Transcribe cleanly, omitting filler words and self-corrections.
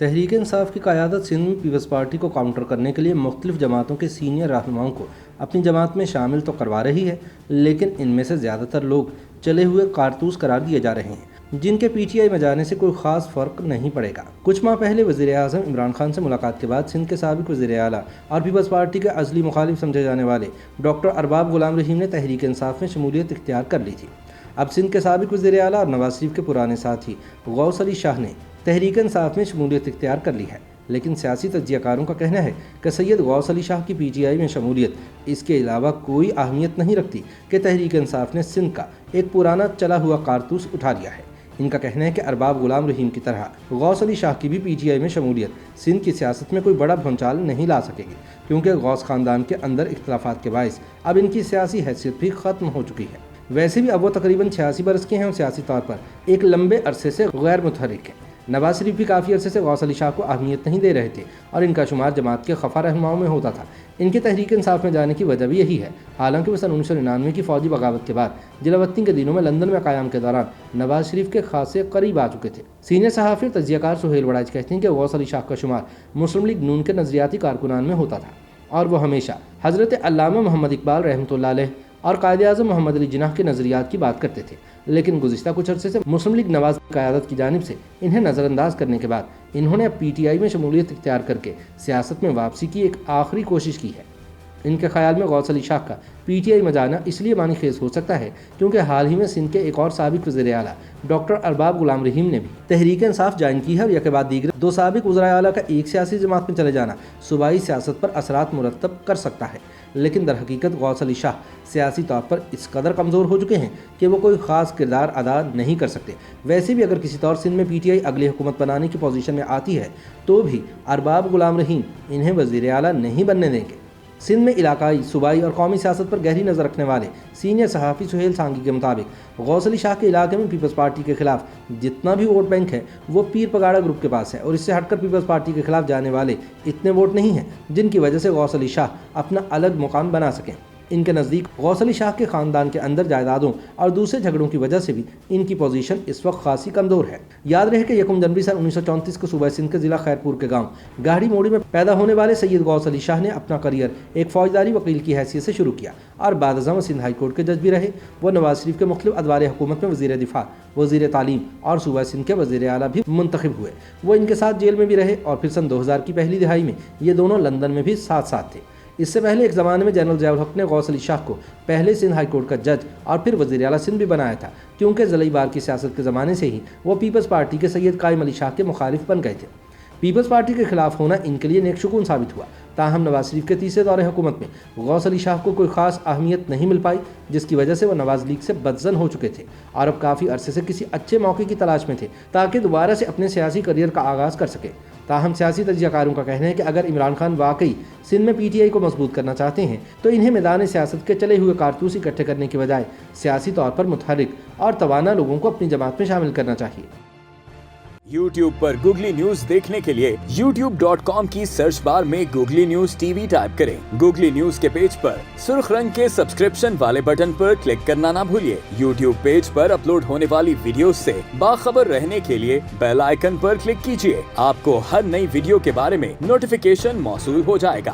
تحریک انصاف کی قیادت سندھ میں پیپلز پارٹی کو کاؤنٹر کرنے کے لیے مختلف جماعتوں کے سینئر رہنماؤں کو اپنی جماعت میں شامل تو کروا رہی ہے، لیکن ان میں سے زیادہ تر لوگ چلے ہوئے کارتوس قرار دیے جا رہے ہیں، جن کے پی ٹی آئی میں جانے سے کوئی خاص فرق نہیں پڑے گا۔ کچھ ماہ پہلے وزیر اعظم عمران خان سے ملاقات کے بعد سندھ کے سابق وزیر اعلیٰ اور پیپلز پارٹی کے ازلی مخالف سمجھے جانے والے ڈاکٹر ارباب غلام رحیم نے تحریک انصاف میں شمولیت اختیار کر لی تھی۔ اب سندھ کے سابق وزیر اعلیٰ اور نواز شریف کے پرانے ساتھی غوث علی شاہ نے تحریک انصاف میں شمولیت اختیار کر لی ہے، لیکن سیاسی تجزیہ کاروں کا کہنا ہے کہ سید غوث علی شاہ کی پی ٹی آئی میں شمولیت اس کے علاوہ کوئی اہمیت نہیں رکھتی کہ تحریک انصاف نے سندھ کا ایک پرانا چلا ہوا کارتوس اٹھا لیا ہے۔ ان کا کہنا ہے کہ ارباب غلام رحیم کی طرح غوث علی شاہ کی بھی پی ٹی آئی میں شمولیت سندھ کی سیاست میں کوئی بڑا بھونچال نہیں لا سکے گی، کیونکہ غوث خاندان کے اندر اختلافات کے باعث اب ان کی سیاسی حیثیت بھی ختم ہو چکی ہے۔ ویسے بھی اب وہ تقریباً 86 برس کے ہیں اور سیاسی طور پر ایک لمبے عرصے سے غیر متحرک ہیں۔ نواز شریف بھی کافی عرصے سے غوث علی شاہ کو اہمیت نہیں دے رہے تھے اور ان کا شمار جماعت کے خفا رہنماؤں میں ہوتا تھا۔ ان کے تحریک انصاف میں جانے کی وجہ بھی یہی ہے، حالانکہ وہ سن 1999 کی فوجی بغاوت کے بعد جلاوطن کے دنوں میں لندن میں قیام کے دوران نواز شریف کے خاصے قریب آ چکے تھے۔ سینئر صحافی اور تجزیہ کار سہیل وڑائچ کہتے ہیں کہ غوث علی شاہ کا شمار مسلم لیگ نون کے نظریاتی کارکنان میں ہوتا تھا اور وہ ہمیشہ حضرت علامہ محمد اقبال رحمۃ اللہ علیہ اور قائد اعظم محمد علی جناح کے نظریات کی بات کرتے تھے، لیکن گزشتہ کچھ عرصے سے مسلم لیگ نواز کی قیادت کی جانب سے انہیں نظر انداز کرنے کے بعد انہوں نے اب پی ٹی آئی میں شمولیت اختیار کر کے سیاست میں واپسی کی ایک آخری کوشش کی ہے۔ ان کے خیال میں غوث علی شاہ کا پی ٹی آئی میں جانا اس لیے معنی خیز ہو سکتا ہے کیونکہ حال ہی میں سندھ کے ایک اور سابق وزیر اعلیٰ ڈاکٹر ارباب غلام رحیم نے بھی تحریک انصاف جوائن کی ہے اور یک بعد دیگر دو سابق وزراء اعلیٰ کا ایک سیاسی جماعت میں چلے جانا صوبائی سیاست پر اثرات مرتب کر سکتا ہے، لیکن در حقیقت غوث علی شاہ سیاسی طور پر اس قدر کمزور ہو چکے ہیں کہ وہ کوئی خاص کردار ادا نہیں کر سکتے۔ ویسے بھی اگر کسی طور سندھ میں پی ٹی آئی اگلی حکومت بنانے کی پوزیشن میں آتی ہے تو بھی ارباب غلام رحیم انہیں وزیر اعلیٰ نہیں بننے دیں گے۔ سندھ میں علاقائی، صوبائی اور قومی سیاست پر گہری نظر رکھنے والے سینئر صحافی سہیل سانگی کے مطابق غوث علی شاہ کے علاقے میں پیپلز پارٹی کے خلاف جتنا بھی ووٹ بینک ہے وہ پیر پگاڑا گروپ کے پاس ہے اور اس سے ہٹ کر پیپلز پارٹی کے خلاف جانے والے اتنے ووٹ نہیں ہیں جن کی وجہ سے غوث علی شاہ اپنا الگ مقام بنا سکیں۔ ان کے نزدیک غوث علی شاہ کے خاندان کے اندر جائیدادوں اور دوسرے جھگڑوں کی وجہ سے بھی ان کی پوزیشن اس وقت خاصی کمزور ہے۔ یاد رہے کہ 1 جنوری سن 1934 کو صوبہ سندھ کے ضلع خیرپور کے گاؤں گاڑی موڑی میں پیدا ہونے والے سید غوث علی شاہ نے اپنا کریئر ایک فوجداری وکیل کی حیثیت سے شروع کیا اور بعد ازاں وہ سندھ ہائی کورٹ کے جج بھی رہے۔ وہ نواز شریف کے مختلف ادوار حکومت میں وزیر دفاع، وزیر تعلیم اور صوبہ سندھ کے وزیر اعلیٰ بھی منتخب ہوئے۔ وہ ان کے ساتھ جیل میں بھی رہے اور پھر سن 2000 کی پہلی دہائی میں یہ دونوں لندن میں بھی ساتھ تھے۔ اس سے پہلے ایک زمانے میں جنرل ضیاء الحق نے غوث علی شاہ کو پہلے سندھ ہائی کورٹ کا جج اور پھر وزیر اعلیٰ سندھ بھی بنایا تھا، کیونکہ ضلعی بار کی سیاست کے زمانے سے ہی وہ پیپلز پارٹی کے سید قائم علی شاہ کے مخالف بن گئے تھے۔ پیپلز پارٹی کے خلاف ہونا ان کے لیے نیک شگون ثابت ہوا، تاہم نواز شریف کے تیسرے دور حکومت میں غوث علی شاہ کو کوئی خاص اہمیت نہیں مل پائی، جس کی وجہ سے وہ نواز لیگ سے بدظن ہو چکے تھے اور اب کافی عرصے سے کسی اچھے موقع کی تلاش میں تھے تاکہ دوبارہ سے اپنے سیاسی کریئر کا آغاز کر سکے۔ تاہم سیاسی تجزیہ کاروں کا کہنا ہے کہ اگر عمران خان واقعی سندھ میں پی ٹی آئی کو مضبوط کرنا چاہتے ہیں تو انہیں میدان سیاست کے چلے ہوئے کارتوس اکٹھے کرنے کی بجائے سیاسی طور پر متحرک اور توانا لوگوں کو اپنی جماعت میں شامل کرنا چاہیے۔ YouTube پر گوگلی نیوز دیکھنے کے لیے youtube.com کی سرچ بار میں googly news T V type کریں۔ گوگلی نیوز کے پیج پر سرخ رنگ کے سبسکرپشن والے بٹن پر کلک کرنا نہ بھولیے۔ YouTube پیج پر اپلوڈ ہونے والی ویڈیوز سے باخبر رہنے کے لیے بیل آئیکن پر کلک کیجیے۔ آپ کو ہر نئی ویڈیو کے بارے میں نوٹیفیکیشن موصول ہو جائے گا۔